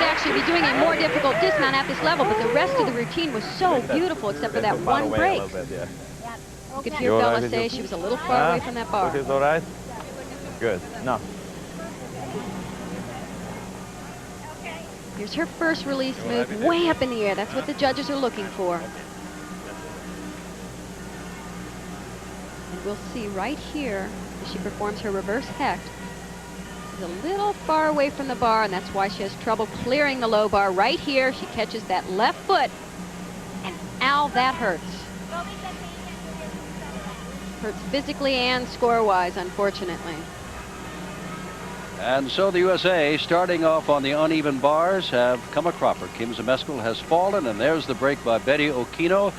should actually be doing a more difficult dismount at this level, but the rest of the routine was so beautiful except for that one break. You could hear Bella say she was a little far away from that bar. Is all right? Good. No. Here's her first release move, way up in the air. That's what the judges are looking for. And we'll see right here as she performs her reverse hecht. She's a little far away from the bar, and that's why she has trouble clearing the low bar. Right here, she catches that left foot, and ow, that hurts. Hurts physically and score-wise, unfortunately. And so the USA, starting off on the uneven bars, have come a cropper. Kim Zmeskal has fallen, and there's the break by Betty Okino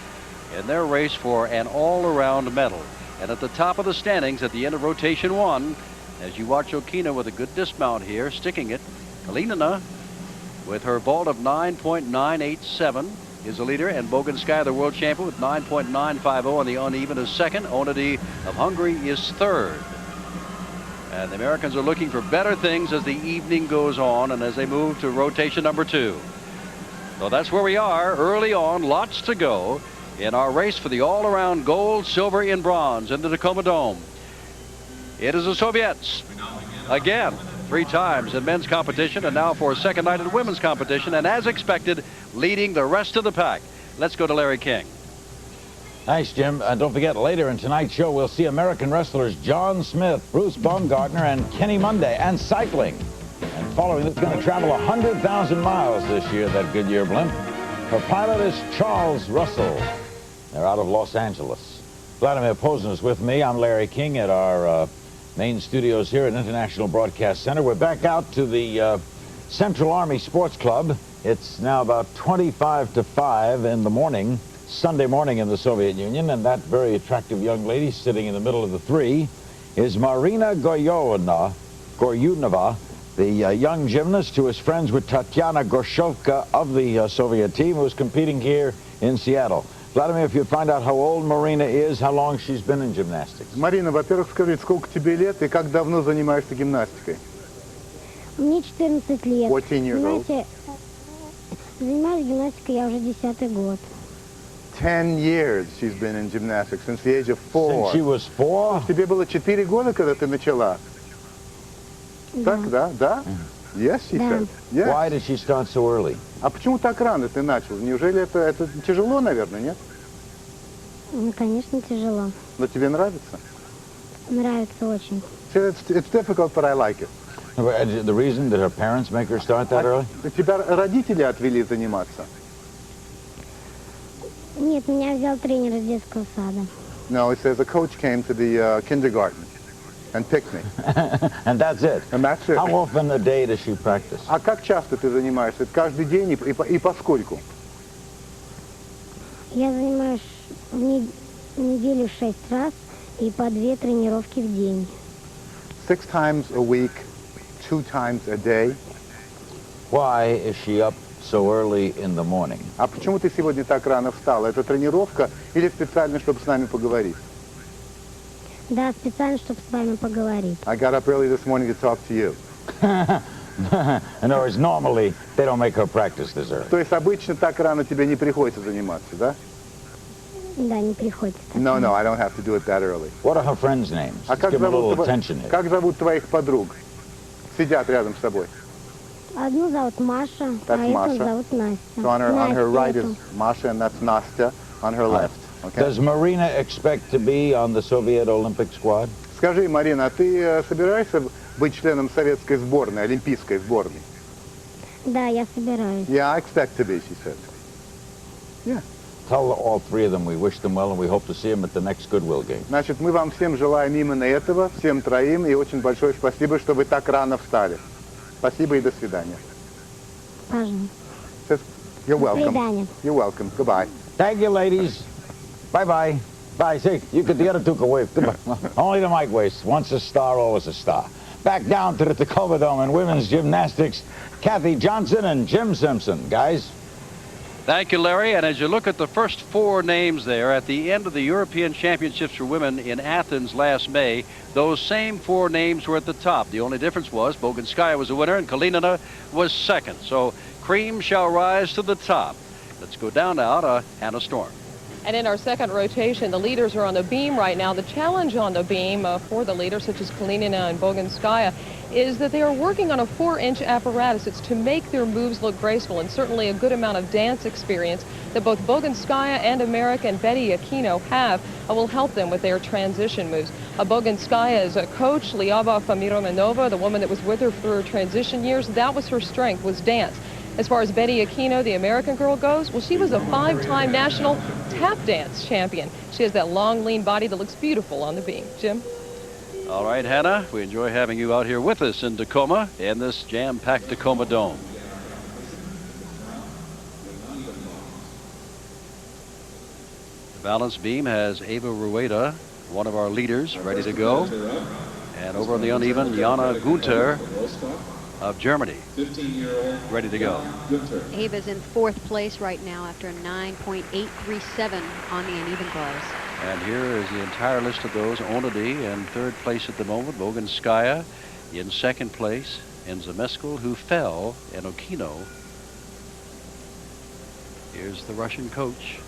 in their race for an all-around medal. And at the top of the standings at the end of rotation 1, as you watch Okino with a good dismount here, sticking it, Kalinina with her vault of 9.987 is the leader, and Bogunskaya, the world champion, with 9.950 on the uneven, is second. Onidi of Hungary is third. And the Americans are looking for better things as the evening goes on and as they move to rotation number 2. So that's where we are early on, lots to go in our race for the all-around gold, silver, and bronze in the Tacoma Dome. It is the Soviets again, 3 times in men's competition, and now for a second night in women's competition, and as expected, leading the rest of the pack. Let's go to Larry King. Thanks, Jim. Don't forget, later in tonight's show, we'll see American wrestlers John Smith, Bruce Baumgartner, and Kenny Monday, and cycling. And following, it's going to travel 100,000 miles this year, that Goodyear blimp. Her pilot is Charles Russell. They're out of Los Angeles. Vladimir Poznan is with me. I'm Larry King at our main studios here at International Broadcast Center. We're back out to the Central Army Sports Club. It's now about 25 to 5 in the morning, Sunday morning in the Soviet Union, and that very attractive young lady sitting in the middle of the 3 is Marina Goryunova, the young gymnast who is friends with Tatiana Gorshovka of the Soviet team, who is competing here in Seattle. Vladimir, if you'd find out how old Marina is, how long she's been in gymnastics. Марина, во-первых, скажи, сколько тебе лет и как давно занимаешься гимнастикой? Мне 14 лет. 14 years old. Знаете, занимаюсь гимнастикой я уже 10-й год. 10 years she's been in gymnastics, since the age of 4. Since she was 4? Тебе было 4 года, когда ты начала? Так, да? Да? Yes, she said. Yes. Why did she start so early? А почему так рано ты начал? Неужели это тяжело, наверное, нет? Ну, конечно, тяжело. Но тебе нравится? Нравится очень. It's difficult, but I like it. The reason that her parents make her start that early? Тебя родители отвели заниматься? Нет, меня взял тренер из детского сада. No, it says a coach came to the kindergarten and picked me. And that's it? And that's it. How often a day does she practice? А как часто ты занимаешься? Каждый день и поскольку? Я занимаюсь в неделю 6 раз и по 2 тренировки в день. 6 times a week, 2 times a day. Why is she up so early in the morning? А почему ты сегодня так рано встала? Это тренировка или специально, чтобы с нами поговорить? Да, специально, чтобы с вами поговорить. I got up early this morning to talk to you. In other words, normally they don't make her practice this early. То есть обычно так рано тебе не приходится заниматься, да? Да, не приходится. No, no, I don't have to do it that early. What are her friends' names? А Let's give them a little attention here. как зовут твоих подруг? Сидят рядом с тобой. Одну зовут Маша, а эту зовут Настя. So on her right is Masha, and that's Nastya on her left. Okay? Does Marina expect to be on the Soviet Olympic squad? Скажи, Марина, а ты собираешься быть членом советской сборной, олимпийской сборной? Да, я собираюсь. Yeah, I expect to be, she said. Yeah. Tell all 3 of them we wish them well and we hope to see them at the next Goodwill game. Значит, мы вам всем желаем именно этого, всем 3, и очень большое спасибо, что вы так рано встали. Спасибо и до свидания. Пожалуйста. You're welcome. До свидания. You're welcome. Goodbye. Thank you, ladies. Bye-bye. Bye. See, you could, the other 2 can wave. Goodbye. Only the mic waves. Once a star, always a star. Back down to the Tacoma Dome in women's gymnastics, Kathy Johnson and Jim Simpson. Guys. Thank you, Larry. And as you look at the first 4 names there at the end of the European Championships for Women in Athens last May, those same 4 names were at the top. The only difference was Bogunskaya was the winner and Kalinina was second. So cream shall rise to the top. Let's go down now to Hannah Storm. And in our second rotation, the leaders are on the beam right now. The challenge on the beam for the leaders, such as Kalinina and Boginskaya, is that they are working on a 4-inch apparatus. It's to make their moves look graceful, and certainly a good amount of dance experience that both Boginskaya and American Betty Aquino have will help them with their transition moves. Boginskaya's coach, Liaba Famiromenova, the woman that was with her for her transition years, that was her strength, was dance. As far as Betty Aquino, the American girl, goes, well, she was a 5-time national tap dance champion. She has that long, lean body that looks beautiful on the beam. Jim? All right, Hannah, we enjoy having you out here with us in Tacoma in this jam-packed Tacoma Dome. The balance beam has Ava Rueda, one of our leaders, ready to go. And over on the uneven, Jana Gunther of Germany, ready to go. Ava's in 4th place right now after a 9.837 on the uneven bars. And here is the entire list of those. Onedy in 3rd place at the moment. Boginskaya in 2nd place. And Zameskal, who fell, and Okino. Here's the Russian coach.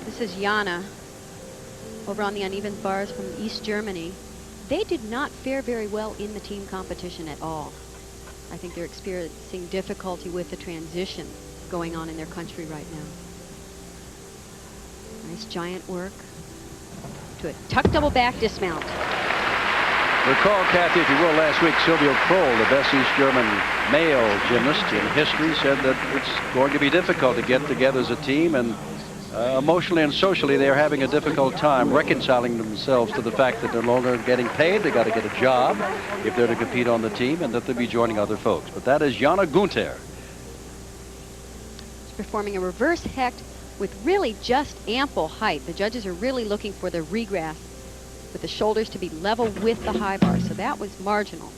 This is Jana over on the uneven bars from East Germany. They did not fare very well in the team competition at all. I think they're experiencing difficulty with the transition going on in their country right now. Nice giant work to a tuck double back dismount. Recall, Kathy, if you will, last week, Silvio Kroll, the best East German male gymnast in history, said that it's going to be difficult to get together as a team, and emotionally and socially, they're having a difficult time reconciling themselves to the fact that they're no longer getting paid. They got to get a job if they're to compete on the team, and that they'll be joining other folks. But that is Jana Gunther. Performing a reverse hecht with really just ample height. The judges are really looking for the regress with the shoulders to be level with the high bar, so that was marginal.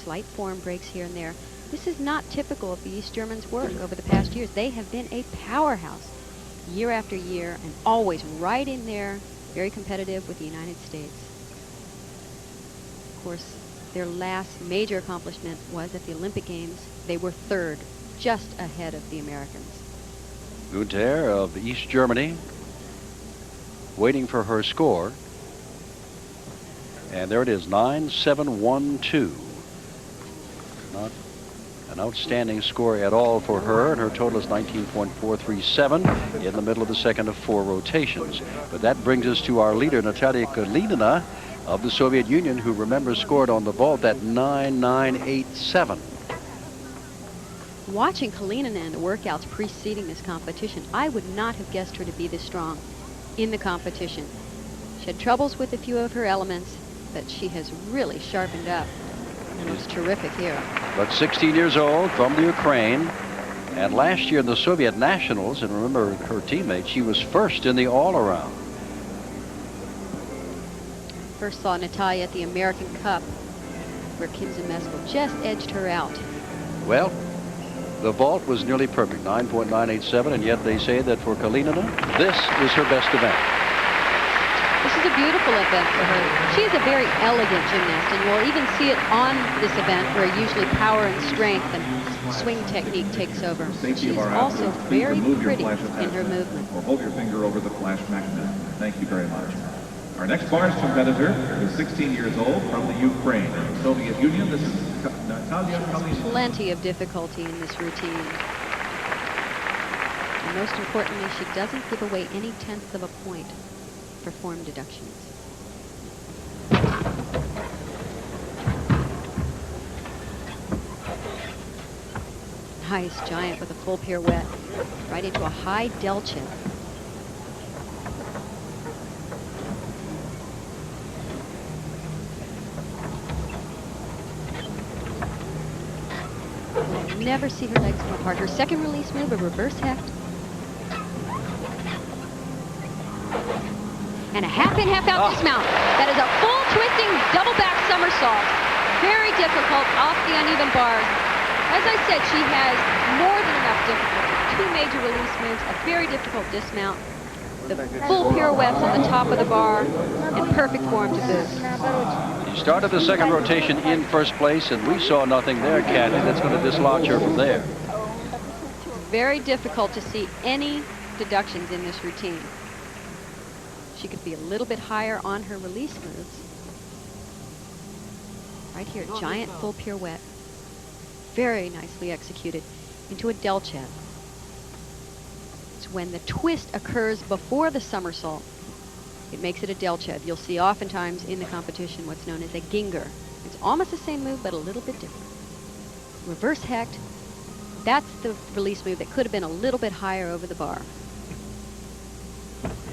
Slight form breaks here and there. This is not typical of the East Germans' work over the past years. They have been a powerhouse year after year and always right in there, very competitive with the United States. Of course, their last major accomplishment was at the Olympic Games. They were 3rd, just ahead of the Americans. Gunther of East Germany, waiting for her score. And there it is, 9.712. Not an outstanding score at all for her, and her total is 19.437 in the middle of the second of 4 rotations. But that brings us to our leader, Natalia Kalinina of the Soviet Union, who, remember, scored on the vault at 9.987. Watching Kalinina in the workouts preceding this competition, I would not have guessed her to be this strong in the competition. She had troubles with a few of her elements, but she has really sharpened up and looks terrific here. But 16 years old, from the Ukraine, and last year in the Soviet Nationals, and remember her teammate, she was 1st in the all-around. First saw Natalia at the American Cup, where Kim Zameskal just edged her out. Well, the vault was nearly perfect, 9.987, and yet they say that for Kalinina, this is her best event. This is a beautiful event for her. She is a very elegant gymnast, and you'll even see it on this event where usually power and strength and swing technique takes over. She's also very pretty in her movement. Or hold your finger over the flash mechanism. Thank you very much. Our next bars competitor is 16 years old from the Ukraine. Soviet Union, this is Natalia Kalinina. Plenty of difficulty in this routine. And most importantly, she doesn't give away any tenth of a point for form deductions. Nice giant with a full pirouette right into a high delchin. Never see her legs come apart. Her second release move, a reverse hecht. And a half in, half out dismount. That is a full twisting double back somersault. Very difficult off the uneven bars. As I said, she has more than enough difficulty. 2 major release moves, a very difficult dismount. the full pirouettes on the top of the bar, and perfect form to boot. She started the second rotation in first place, and we saw nothing there, Kathy. That's going to dislodge her from there. Very difficult to see any deductions in this routine. She could be a little bit higher on her release moves. Right here, giant full pirouette. Very nicely executed into a delchev. It's when the twist occurs before the somersault. It makes it a delchev. You'll see oftentimes in the competition what's known as a ginger. It's almost the same move, but a little bit different. Reverse hecht. That's the release move that could have been a little bit higher over the bar.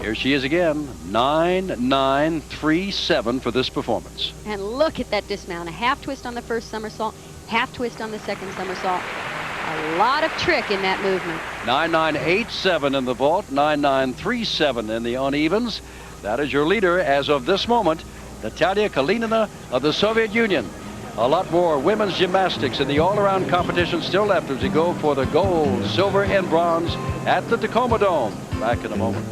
Here she is again, 9-9-3-7 for this performance. And look at that dismount. A half twist on the first somersault, half twist on the second somersault. A lot of trick in that movement. 9-9-8-7 in the vault, 9-9-3-7 in the unevens. That is your leader as of this moment, Natalia Kalinina of the Soviet Union. A lot more women's gymnastics in the all-around competition still left as we go for the gold, silver, and bronze at the Tacoma Dome. Back in a moment.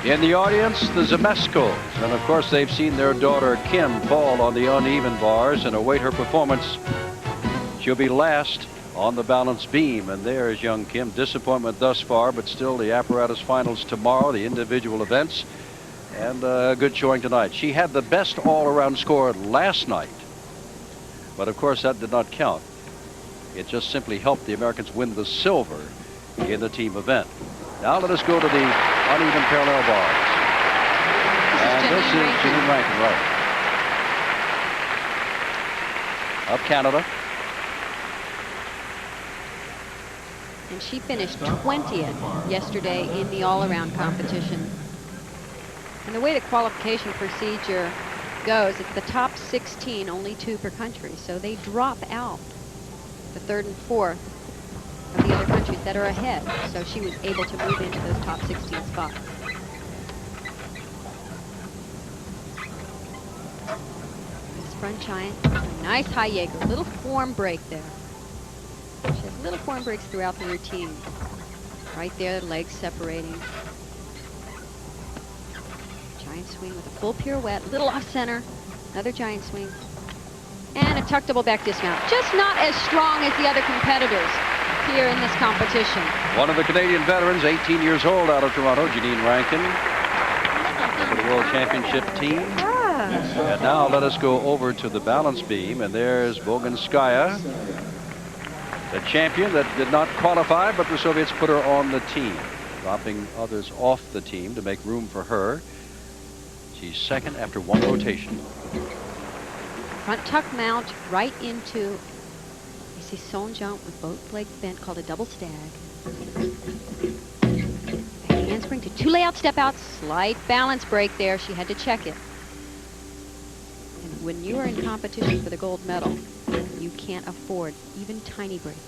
In the audience, the Zemeskals, and of course they've seen their daughter Kim fall on the uneven bars and await her performance. She'll be last on the balance beam, and there's young Kim. Disappointment thus far, but still the apparatus finals tomorrow, the individual events, and a good showing tonight. She had the best all-around score last night, but of course that did not count. It just simply helped the Americans win the silver in the team event. Now let us go to the uneven parallel bars. And this is Janine Rankin, right. Up Canada. And she finished 20th yesterday in the all-around competition. And the way the qualification procedure goes, it's the top 16, only 2 per country. So they drop out the 3rd and 4th of the other countries that are ahead. So she was able to move into those top 16 spots. This front giant, nice high Jaeger, little form break there. She has little form breaks throughout the routine. Right there, legs separating. Giant swing with a full pirouette, little off center, another giant swing, and a tuck double back dismount. Just not as strong as the other competitors here in this competition. One of the Canadian veterans, 18 years old, out of Toronto, Janine Rankin, for the World Championship team. And now let us go over to the balance beam, and there's Boginskaya, the champion that did not qualify, but the Soviets put her on the team, dropping others off the team to make room for her. She's second after 1 rotation. Front tuck mount right into, you see Son jump with both legs bent, called a double stag. Back handspring to 2 layout step outs, slight balance break there. She had to check it. And when you are in competition for the gold medal, you can't afford even tiny breaks.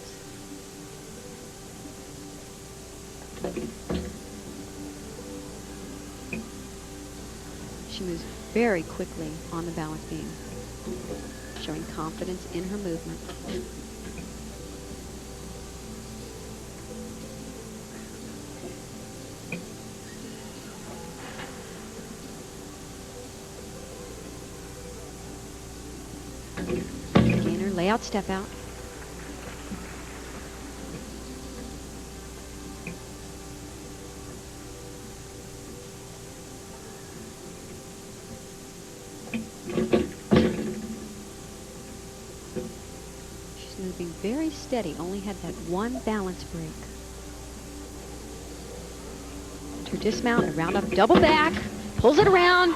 She moves very quickly on the balance beam, showing confidence in her movement. Gainer, layout, step out. She's moving very steady, only had that 1 balance break. And her dismount, a round up double back, pulls it around.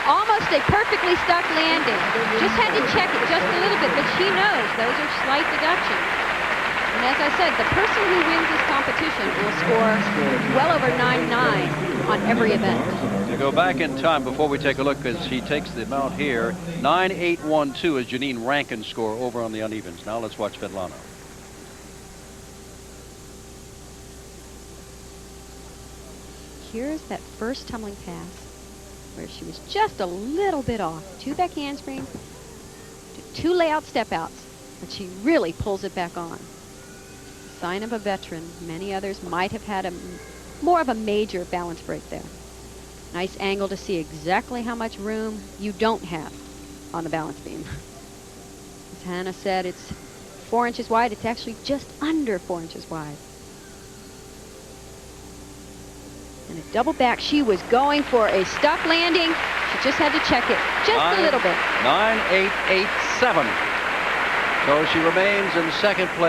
Almost a perfectly stuck landing. Just had to check it just a little bit, but she knows those are slight deductions. And as I said, the person who wins this competition will score well over 9-9 on every event. To go back in time before we take a look, as she takes the mount here, 9-8-1-2 is Janine Rankin's score over on the unevens. Now let's watch Svetlana. Here's that first tumbling pass where she was just a little bit off. 2 back handspring to 2 layout step outs, but she really pulls it back on. sign of a veteran. Many others might have had more of a major balance break there. Nice angle to see exactly how much room you don't have on the balance beam. As Hannah said, it's 4 inches wide. It's actually just under 4 inches wide. And a double back. She was going for a stuck landing. She just had to check it just a little bit. 9.887. So she remains in second place.